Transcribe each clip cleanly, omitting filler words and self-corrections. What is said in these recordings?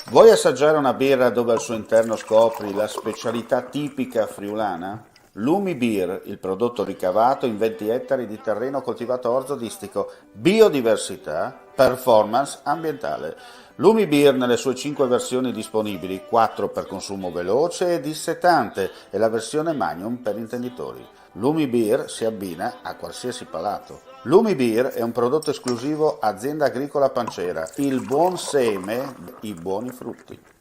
Vuoi assaggiare una birra dove al suo interno scopri la specialità tipica friulana? Lumi Beer, il prodotto ricavato in 20 ettari di terreno coltivato orzodistico, biodiversità, performance ambientale. Lumi Beer nelle sue 5 versioni disponibili, 4 per consumo veloce e dissetante e la versione Magnum per intenditori. Lumi Beer si abbina a qualsiasi palato. Lumi Beer è un prodotto esclusivo Azienda Agricola Pancera, il buon seme, i buoni frutti.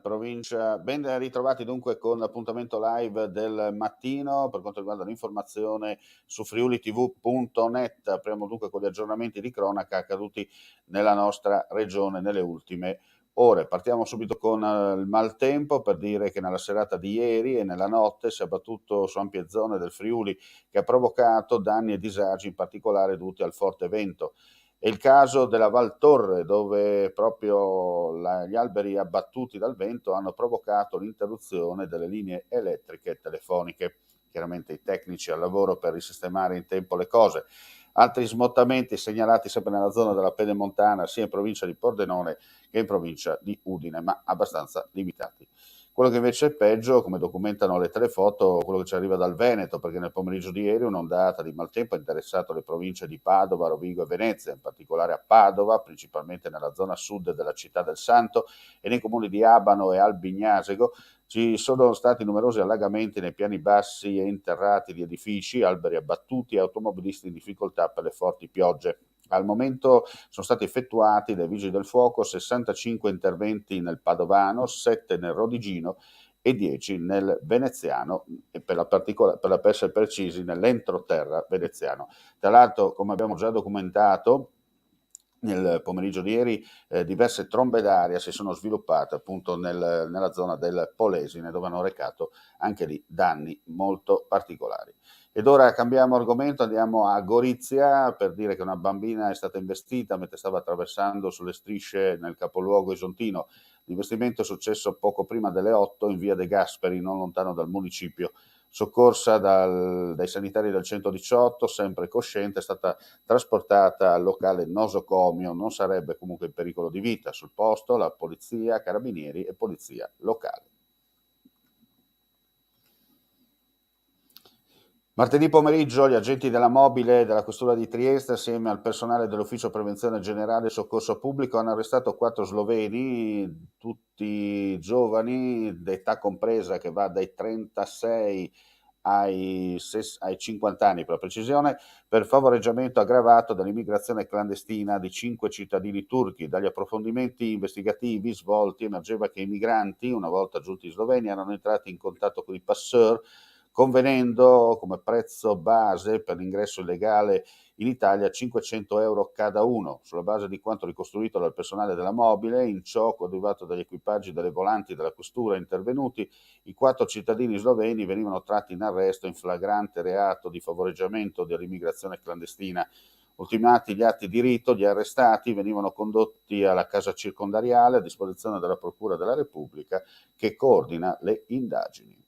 Provincia. Ben ritrovati dunque con l'appuntamento live del mattino per quanto riguarda l'informazione su friulitv.net. Apriamo dunque con gli aggiornamenti di cronaca accaduti nella nostra regione nelle ultime ore. Partiamo subito con il maltempo per dire che nella serata di ieri e nella notte si è abbattuto su ampie zone del Friuli che ha provocato danni e disagi in particolare dovuti al forte vento. È il caso della Val Torre, dove proprio gli alberi abbattuti dal vento hanno provocato l'interruzione delle linee elettriche e telefoniche. Chiaramente i tecnici al lavoro per risistemare in tempo le cose. Altri smottamenti segnalati sempre nella zona della Pedemontana, sia in provincia di Pordenone che in provincia di Udine, ma abbastanza limitati. Quello che invece è peggio, come documentano le telefoto, quello che ci arriva dal Veneto, perché nel pomeriggio di ieri un'ondata di maltempo ha interessato le province di Padova, Rovigo e Venezia, in particolare a Padova, principalmente nella zona sud della città del Santo e nei comuni di Abano e Albignasego. Ci sono stati numerosi allagamenti nei piani bassi e interrati di edifici, alberi abbattuti e automobilisti in difficoltà per le forti piogge. Al momento sono stati effettuati dai Vigili del Fuoco 65 interventi nel Padovano, 7 nel Rodigino e 10 nel Veneziano, e per essere precisi nell'entroterra veneziano. Tra l'altro, come abbiamo già documentato, nel pomeriggio di ieri diverse trombe d'aria si sono sviluppate appunto nella zona del Polesine, dove hanno recato anche lì danni molto particolari. Ed ora cambiamo argomento, andiamo a Gorizia per dire che una bambina è stata investita mentre stava attraversando sulle strisce nel capoluogo esontino. L'investimento è successo poco prima delle 8 in via De Gasperi, non lontano dal municipio. Soccorsa dai sanitari del 118, sempre cosciente, è stata trasportata al locale nosocomio, non sarebbe comunque in pericolo di vita. Sul posto la polizia, carabinieri e polizia locale. Martedì pomeriggio gli agenti della Mobile della Questura di Trieste, assieme al personale dell'Ufficio Prevenzione Generale e Soccorso Pubblico, hanno arrestato 4 sloveni, tutti giovani, d'età compresa che va dai 36 ai 50 anni per la precisione, per favoreggiamento aggravato dall'immigrazione clandestina di 5 cittadini turchi. Dagli approfondimenti investigativi svolti emergeva che i migranti, una volta giunti in Slovenia, erano entrati in contatto con i passeur, convenendo come prezzo base per l'ingresso illegale in Italia 500 euro cada uno, sulla base di quanto ricostruito dal personale della Mobile. In ciò, coadiuvato dagli equipaggi delle volanti della questura intervenuti, i 4 cittadini sloveni venivano tratti in arresto in flagrante reato di favoreggiamento dell'immigrazione clandestina. Ultimati gli atti di rito, gli arrestati venivano condotti alla casa circondariale a disposizione della Procura della Repubblica, che coordina le indagini.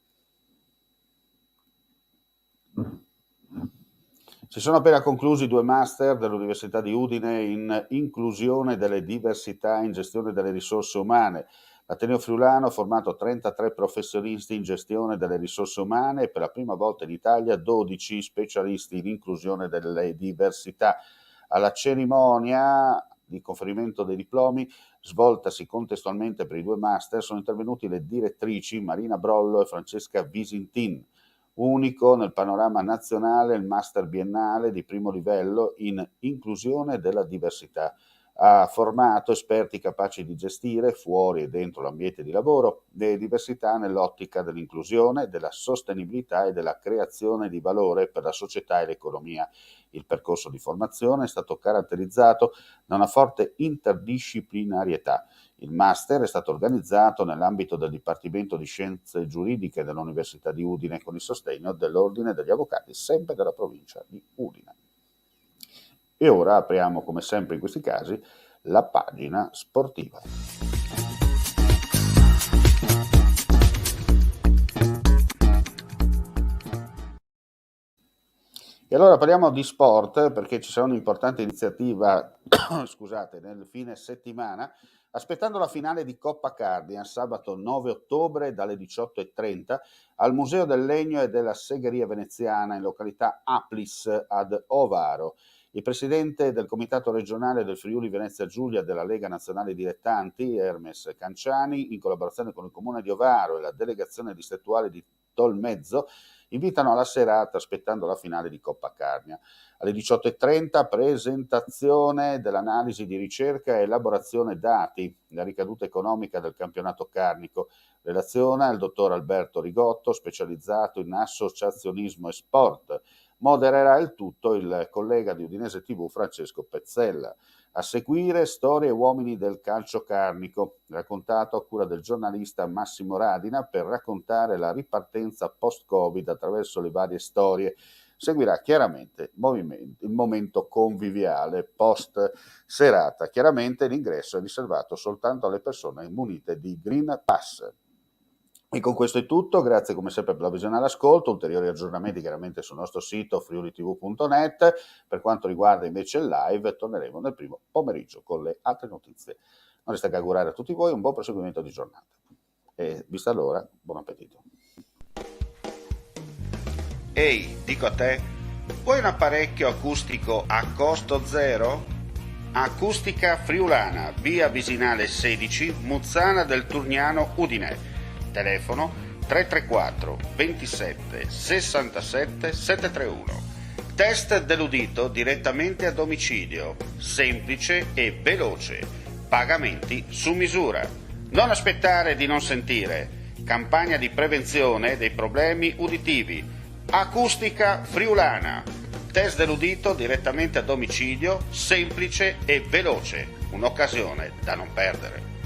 Si sono appena conclusi 2 master dell'Università di Udine in inclusione delle diversità in gestione delle risorse umane. L'Ateneo Friulano ha formato 33 professionisti in gestione delle risorse umane e per la prima volta in Italia 12 specialisti in inclusione delle diversità. Alla cerimonia di conferimento dei diplomi, svoltasi contestualmente per i 2 master, sono intervenuti le direttrici Marina Brollo e Francesca Visintin. Unico nel panorama nazionale il master biennale di primo livello in inclusione della diversità. Ha formato esperti capaci di gestire, fuori e dentro l'ambiente di lavoro, le diversità nell'ottica dell'inclusione, della sostenibilità e della creazione di valore per la società e l'economia. Il percorso di formazione è stato caratterizzato da una forte interdisciplinarietà. Il master è stato organizzato nell'ambito del Dipartimento di Scienze Giuridiche dell'Università di Udine con il sostegno dell'Ordine degli Avvocati, sempre della provincia di Udine. E ora apriamo, come sempre in questi casi, la pagina sportiva. E allora parliamo di sport perché ci sarà un'importante iniziativa, scusate, nel fine settimana, aspettando la finale di Coppa Cardia, sabato 9 ottobre dalle 18:30 al Museo del Legno e della Segheria Veneziana in località Aplis ad Ovaro. Il presidente del Comitato regionale del Friuli Venezia Giulia della Lega Nazionale Dilettanti, Hermes Canciani, in collaborazione con il Comune di Ovaro e la delegazione distrettuale di Tolmezzo, invitano alla serata aspettando la finale di Coppa Carnia. Alle 18:30 presentazione dell'analisi di ricerca e elaborazione dati, la ricaduta economica del campionato carnico. Relaziona il dottor Alberto Rigotto, specializzato in associazionismo e sport. Modererà il tutto il collega di Udinese TV Francesco Pezzella. A seguire Storie e uomini del calcio carnico, raccontato a cura del giornalista Massimo Radina per raccontare la ripartenza post-Covid attraverso le varie storie. Seguirà chiaramente il momento conviviale post serata. Chiaramente l'ingresso è riservato soltanto alle persone munite di Green Pass. E con questo è tutto, grazie come sempre per la visione e l'ascolto, ulteriori aggiornamenti chiaramente sul nostro sito friulitv.net. Per quanto riguarda invece il live torneremo nel primo pomeriggio con le altre notizie. Non resta che augurare a tutti voi un buon proseguimento di giornata e vista l'ora, buon appetito. Ehi, dico a te, vuoi un apparecchio acustico a costo zero? Acustica Friulana, via Visinale 16, Muzzana del Turniano, Udine. Telefono 334 27 67 731. Test dell'udito direttamente a domicilio, semplice e veloce. Pagamenti su misura. Non aspettare di non sentire. Campagna di prevenzione dei problemi uditivi. Acustica Friulana. Test dell'udito direttamente a domicilio, semplice e veloce. Un'occasione da non perdere.